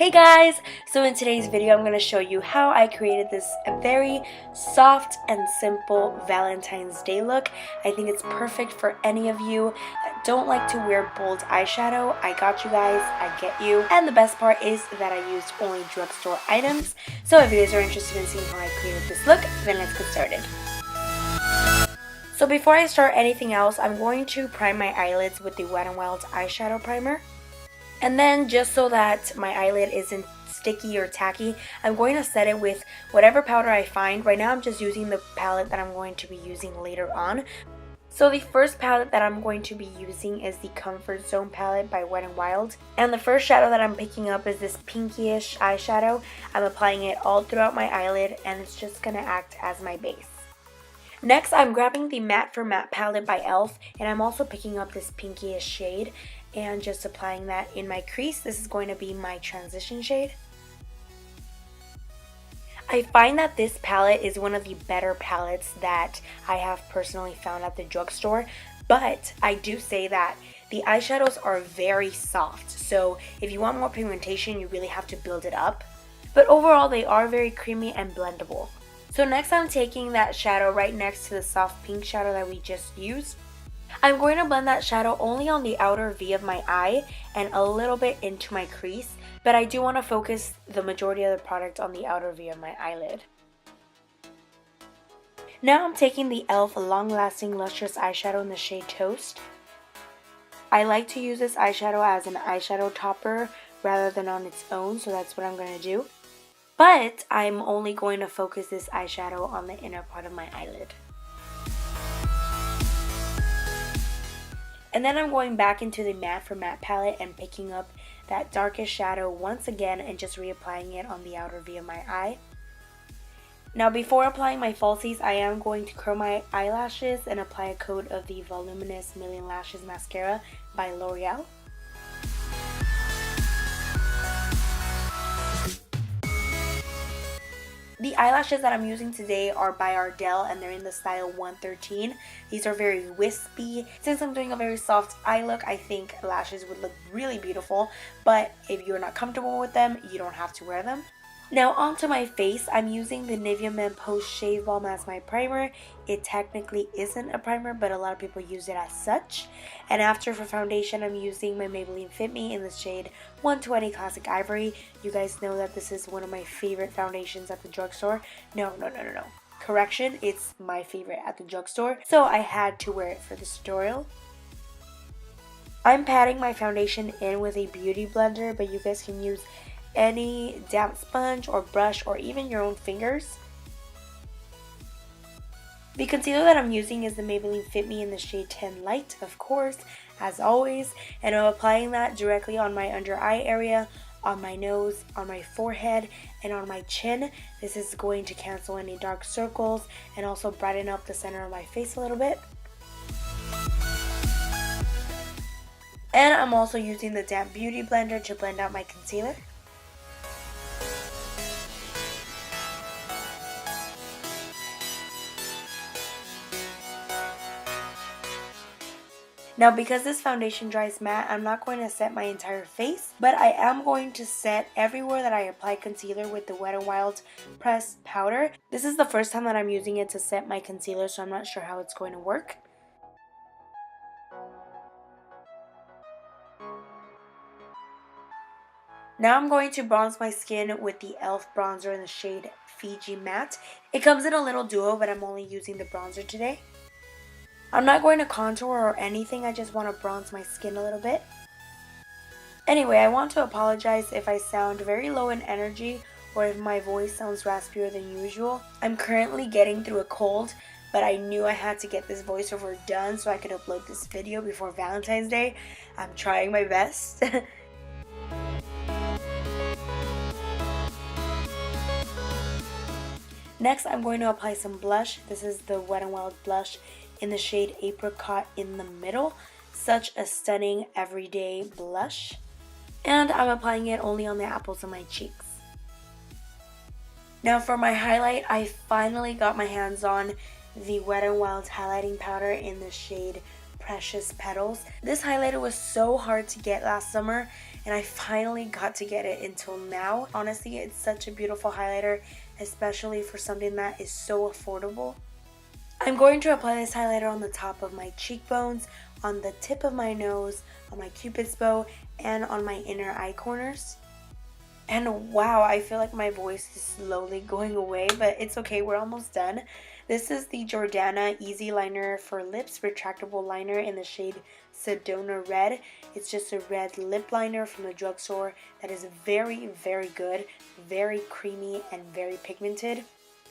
Hey guys! So in today's video I'm going to show you how I created this very soft and simple Valentine's Day look. I think it's perfect for any of you that don't like to wear bold eyeshadow. I got you guys, I get you. And the best part is that I used only drugstore items. So if you guys are interested in seeing how I created this look, then let's get started. So before I start anything else, I'm going to prime my eyelids with the Wet n Wild eyeshadow primer. And then just so that my eyelid isn't sticky or tacky, I'm going to set it with whatever powder I find. Right now I'm just using the palette that I'm going to be using later on. So the first palette that I'm going to be using is the Comfort Zone palette by Wet n Wild. And the first shadow that I'm picking up is this pinkish eyeshadow. I'm applying it all throughout my eyelid and it's just going to act as my base. Next, I'm grabbing the Matte for Matte palette by e.l.f. and I'm also picking up this pinkish shade and just applying that in my crease. This is going to be my transition shade. I find that this palette is one of the better palettes that I have personally found at the drugstore, but I do say that the eyeshadows are very soft, so if you want more pigmentation you really have to build it up. But overall they are very creamy and blendable. So next I'm taking that shadow right next to the soft pink shadow that we just used. I'm going to blend that shadow only on the outer V of my eye and a little bit into my crease, but I do want to focus the majority of the product on the outer V of my eyelid. Now I'm taking the e.l.f. Long Lasting Lustrous eyeshadow in the shade Toast. I like to use this eyeshadow as an eyeshadow topper rather than on its own, so that's what I'm going to do. But I'm only going to focus this eyeshadow on the inner part of my eyelid. And then I'm going back into the Matte for Matte palette and picking up that darkest shadow once again and just reapplying it on the outer V of my eye. Now before applying my falsies, I am going to curl my eyelashes and apply a coat of the Voluminous Million Lashes Mascara by Loreal. The eyelashes that I'm using today are by Ardell and they're in the style 113. These are very wispy. Since I'm doing a very soft eye look, I think lashes would look really beautiful. But if you're not comfortable with them, you don't have to wear them. Now onto my face, I'm using the Nivea Men Post Shave Balm as my primer. It technically isn't a primer, but a lot of people use it as such. And after for foundation, I'm using my Maybelline Fit Me in the shade 120 Classic Ivory. You guys know that this is one of my favorite foundations at the drugstore. No. Correction, it's my favorite at the drugstore. So I had to wear it for this tutorial. I'm patting my foundation in with a beauty blender, but you guys can use any damp sponge or brush or even your own fingers. The concealer that I'm using is the Maybelline Fit Me in the shade 10 Light, of course, as always, and I'm applying that directly on my under eye area, on my nose, on my forehead, and on my chin. This is going to cancel any dark circles and also brighten up the center of my face a little bit. And I'm also using the damp beauty blender to blend out my concealer. Now because this foundation dries matte, I'm not going to set my entire face, but I am going to set everywhere that I apply concealer with the Wet n Wild pressed powder. This is the first time that I'm using it to set my concealer, so I'm not sure how it's going to work. Now I'm going to bronze my skin with the e.l.f. bronzer in the shade FIJI Matte. It comes in a little duo, but I'm only using the bronzer today. I'm not going to contour or anything, I just want to bronze my skin a little bit. Anyway, I want to apologize if I sound very low in energy or if my voice sounds raspier than usual. I'm currently getting through a cold, but I knew I had to get this voiceover done so I could upload this video before Valentine's Day. I'm trying my best. Next, I'm going to apply some blush. This is the Wet n Wild Blush in the shade Apricot in the middle. Such a stunning everyday blush. And I'm applying it only on the apples of my cheeks. Now for my highlight, I finally got my hands on the Wet n Wild highlighting powder in the shade Precious Petals. This highlighter was so hard to get last summer, and I finally got to get it until now. Honestly, it's such a beautiful highlighter, especially for something that is so affordable. I'm going to apply this highlighter on the top of my cheekbones, on the tip of my nose, on my cupid's bow, and on my inner eye corners. And wow, I feel like my voice is slowly going away, but it's okay, we're almost done. This is the Jordana Easy Liner for Lips Retractable Liner in the shade Sedona Red. It's just a red lip liner from the drugstore that is very, very good, very creamy and very pigmented.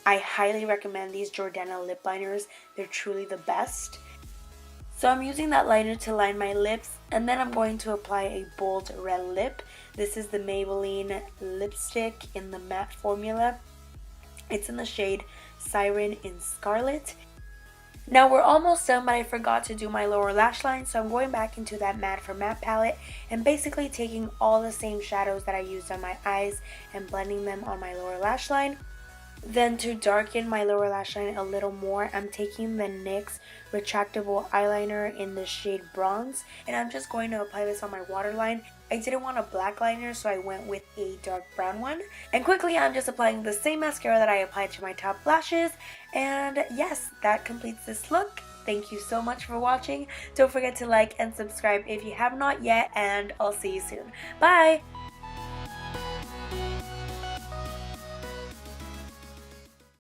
I highly recommend these Jordana lip liners. They're truly the best. So I'm using that liner to line my lips, and then I'm going to apply a bold red lip. This is the Maybelline lipstick in the matte formula. It's in the shade Siren in Scarlet. Now we're almost done, but I forgot to do my lower lash line, so I'm going back into that Matte for Matte palette and basically taking all the same shadows that I used on my eyes and blending them on my lower lash line. Then to darken my lower lash line a little more, I'm taking the NYX retractable eyeliner in the shade Bronze, and I'm just going to apply this on my waterline. I didn't want a black liner, so I went with a dark brown one. And quickly, I'm just applying the same mascara that I applied to my top lashes. And yes, that completes this look. Thank you so much for watching. Don't forget to like and subscribe if you have not yet, and I'll see you soon. Bye!